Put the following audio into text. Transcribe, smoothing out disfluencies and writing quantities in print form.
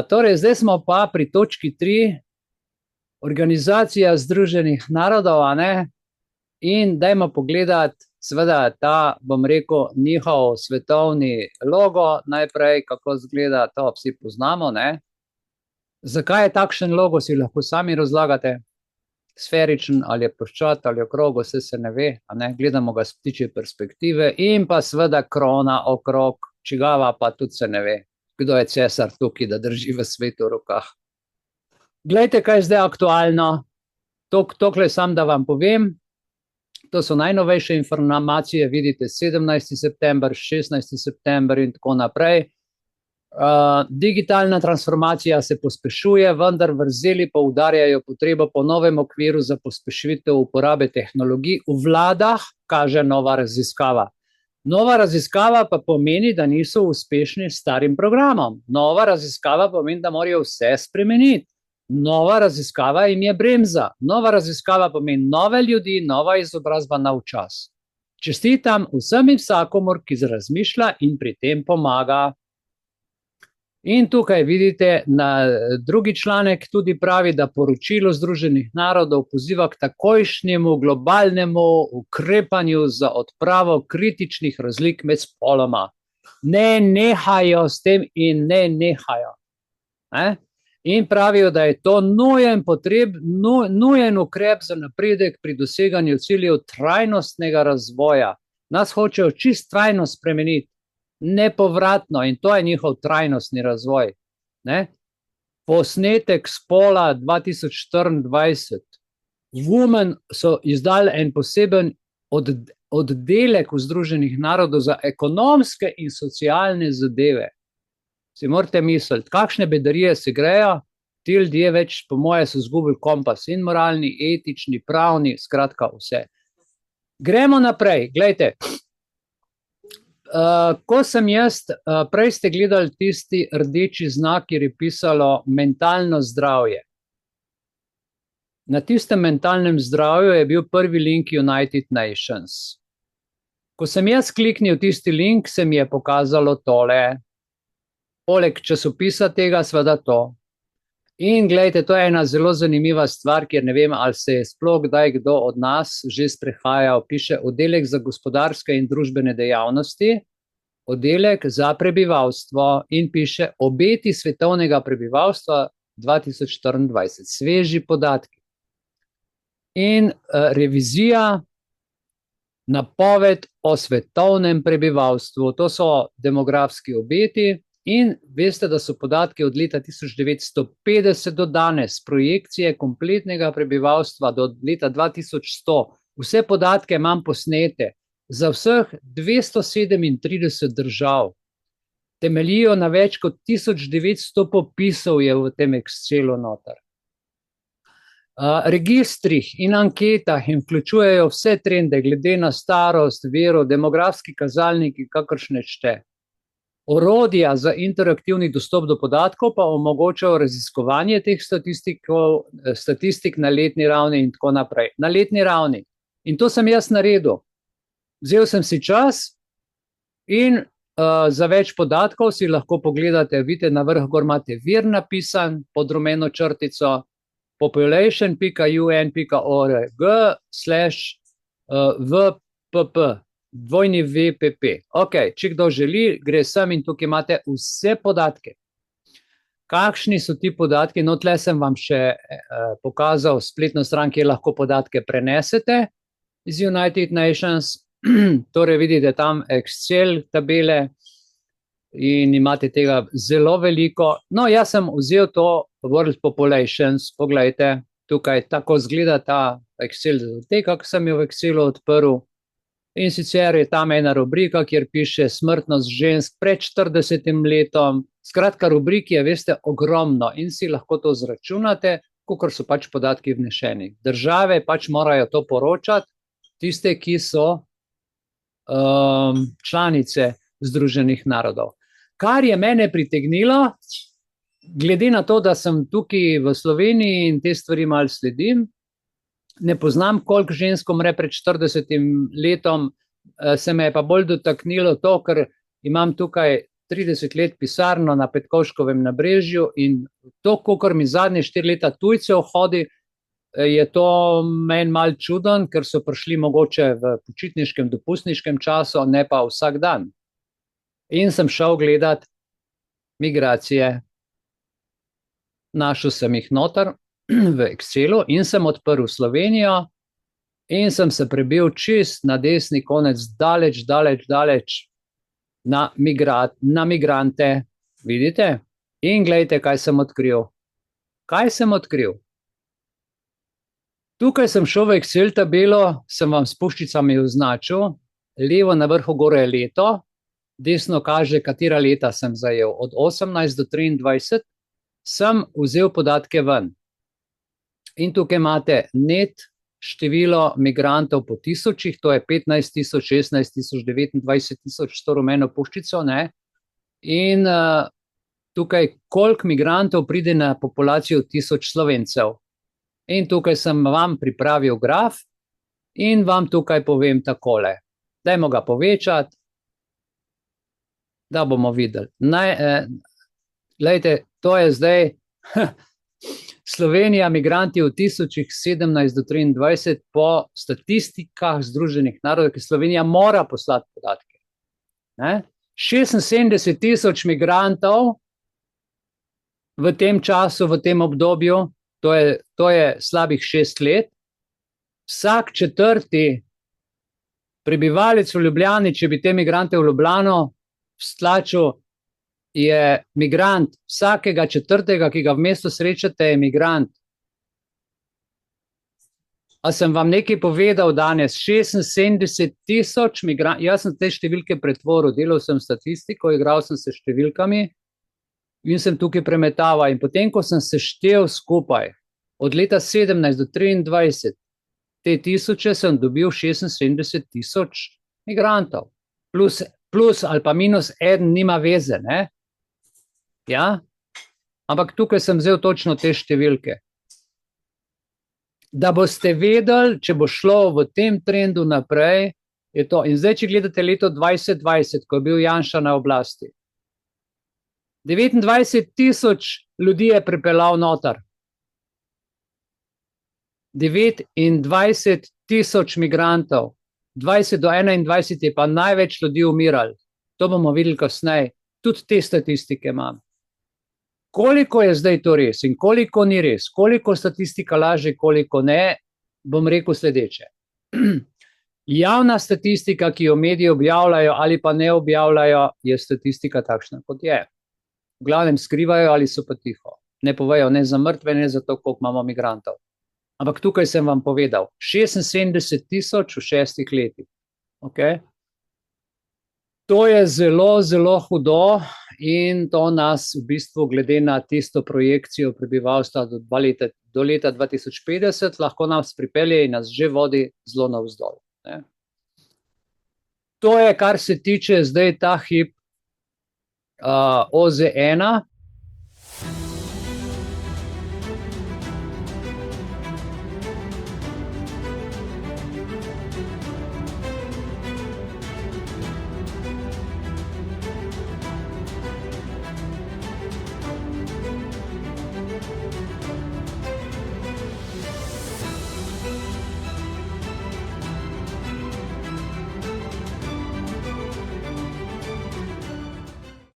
Torej, zdaj smo pa pri točki 3, Organizacija Združenih narodov, a ne? In dajmo pogledati, seveda, ta, bom rekel, njihov svetovni logo, najprej, kako izgleda, to vsi poznamo, ne? Zakaj je takšen logo, si lahko sami razlagate? Sferičen ali je ploščat ali okrog, vse se ne ve, a ne? Gledamo ga z ptičje perspektive in pa seveda krona okrog, čigava pa tudi se ne ve, kdo je cesar tukaj, da drži v svetu v rokah. Glejte, kaj je zdaj aktualno. Tokle sam, da vam povem. To so najnovejše informacije, vidite, 17. september, 16. september in tako naprej. Digitalna transformacija se pospešuje, vendar vrzeli poudarjajo potrebo po novem okviru za pospešitev uporabe tehnologij v vladah, kaže nova raziskava. Nova raziskava pa pomeni, da niso uspešni s starim programom. Nova raziskava pomeni, da morajo vse spremeniti. Nova raziskava jim je bremza. Nova raziskava pomeni nove ljudi, nova izobrazba, nov čas. Čestitam vsem in vsakomur, ki razmišlja in pri tem pomaga. In tukaj vidite, na drugi članek tudi pravi, da poročilo Združenih narodov poziva k takojšnjemu globalnemu ukrepanju za odpravo kritičnih razlik med spoloma. Ne nehajo s tem in ne nehajo. In pravijo, da je to nujen ukrep za napredek pri doseganju ciljev trajnostnega razvoja. Nas hočejo čist trajno spremeniti, nepovratno, in to je njihov trajnostni razvoj. Posnetek spola 2024. Women so izdali en poseben oddelek v Združenih narodov za ekonomske in socialne zadeve. Si morate misliti, kakšne bedarije se grejo, ti ljudje več, po moje, so izgubili kompas, in moralni, etični, pravni, skratka vse. Gremo naprej, glejte. Ko sem jaz, prej ste gledali tisti rdeči znak, kjer je pisalo mentalno zdravje. Na tistem mentalnem zdravju je bil prvi link United Nations. Ko sem jaz kliknil tisti link, se mi je pokazalo tole. Poleg časopisa tega seveda to. In glejte, to je ena zelo zanimiva stvar, kjer ne vem, ali se je sploh kdaj kdo od nas že sprehajal, piše oddelek za gospodarske in družbene dejavnosti, oddelek za prebivalstvo in piše obeti svetovnega prebivalstva 2024, sveži podatki. In revizija, napoved o svetovnem prebivalstvu, to so demografski obeti. In veste, da so podatki od leta 1950 do danes, projekcije kompletnega prebivalstva do leta 2100, vse podatke imam posnete za vseh 237 držav. Temeljijo na več kot 1900 popisov je v tem Excelu noter. Registrih in anketah in vključujejo vse trende glede na starost, vero, demografski kazalniki, kakršne šte. Orodja za interaktivni dostop do podatkov pa omogočajo raziskovanje teh statistik na letni ravni in tako naprej. Na letni ravni. In to sem jaz naredil. Vzel sem si čas in za več podatkov si lahko pogledate, vidite, na vrh gor imate vir napisan pod rumeno črtico population.un.org/vpp. Dvojni VPP. Ok, če kdo želi, gre sem in tukaj imate vse podatke. Kakšni so ti podatki? No, tle sem vam še pokazal spletno stran, kjer lahko podatke prenesete iz United Nations. Torej vidite tam Excel tabele in imate tega zelo veliko. No, jaz sem vzel to World Populations, poglejte, tukaj tako izgleda ta Excel, kako sem jo v Excelu odprl. In sicer je tam ena rubrika, kjer piše smrtnost žensk pred 40 letom. Skratka, rubrik je, veste, ogromno in si lahko to zračunate, kakor so pač podatki vnešeni. Države pač morajo to poročati, tiste, ki so članice Združenih narodov. Kar je mene pritegnilo, glede na to, da sem tukaj v Sloveniji in te stvari malo sledim, ne poznam, koliko žensk umre pred 40 letom, se me je pa bolj dotaknilo to, ker imam tukaj 30 let pisarno na Petkovškovem nabrežju in to, kolikor mi zadnje 4 leta tujcev hodi, je to meni mal čuden, ker so prišli mogoče v počitniškem, dopustniškem času, ne pa vsak dan. In sem šel gledat migracije. Našel sem jih noter v Excelu in sem odprl Slovenijo in sem se prebil čist na desni konec, daleč na migrante. Vidite? In gledajte, kaj sem odkril. Kaj sem odkril? Tukaj sem šel v Excel tabelo, sem vam s puščicami označil, levo na vrhu gore je leto, desno kaže, katera leta sem zajel. Od 18 do 23 sem vzel podatke ven. In tukaj imate net število migrantov po tisočih, to je 15 000, 16 000, 29 000, s to rumeno puščico, ne? In tukaj, koliko migrantov pride na populacijo 1000 Slovencev. In tukaj sem vam pripravil graf in vam tukaj povem takole. Dajmo ga povečati, da bomo videli. Glejte, to je zdaj Slovenija, migranti v 17 do 23 po statistikah Združenih narodov, ki Slovenija mora poslati podatke. 76 000 migrantov v tem času, v tem obdobju, to je slabih 6 let. Vsak četrti prebivalec v Ljubljani, če bi te migrante v Ljubljano stlačil, je migrant. Vsakega četrtega, ki ga v mestu srečate, je migrant. A sem vam nekaj povedal danes? 76 000 migrantov. Jaz sem te številke pretvoril, delal sem statistiko, igral sem se številkami in sem tukaj premetaval. In potem, ko sem se štel skupaj, od leta 17 do 23, te tisoče sem dobil 76 000 migrantov. Plus ali pa minus eden nima veze, ne? Ja? Ampak tukaj sem vzel točno te številke. Da boste vedeli, če bo šlo v tem trendu naprej, je to. In zdaj, če gledate leto 2020, ko je bil Janša na oblasti, 29 000 ljudi je pripeljal noter. 29 000 migrantov. 20 do 21 je pa največ ljudi umirali. To bomo videli kasneje. Tudi te statistike imam. Koliko je zdaj to res in koliko ni res, koliko statistika laže, koliko ne, bom rekel sledeče. Javna statistika, ki jo mediji objavljajo ali pa ne objavljajo, je statistika takšna, kot je. V glavnem skrivajo ali so pa tiho. Ne povejo ne za mrtve, ne za to, koliko imamo migrantov. Ampak tukaj sem vam povedal, 76 000 v 6 letih. Okay? To je zelo hudo in to nas v bistvu glede na tisto projekcijo prebivalstva do leta 2050 lahko nas pripelje in nas že vodi zelo navzdol. Ne? To je, kar se tiče zdaj ta hip OZN-a.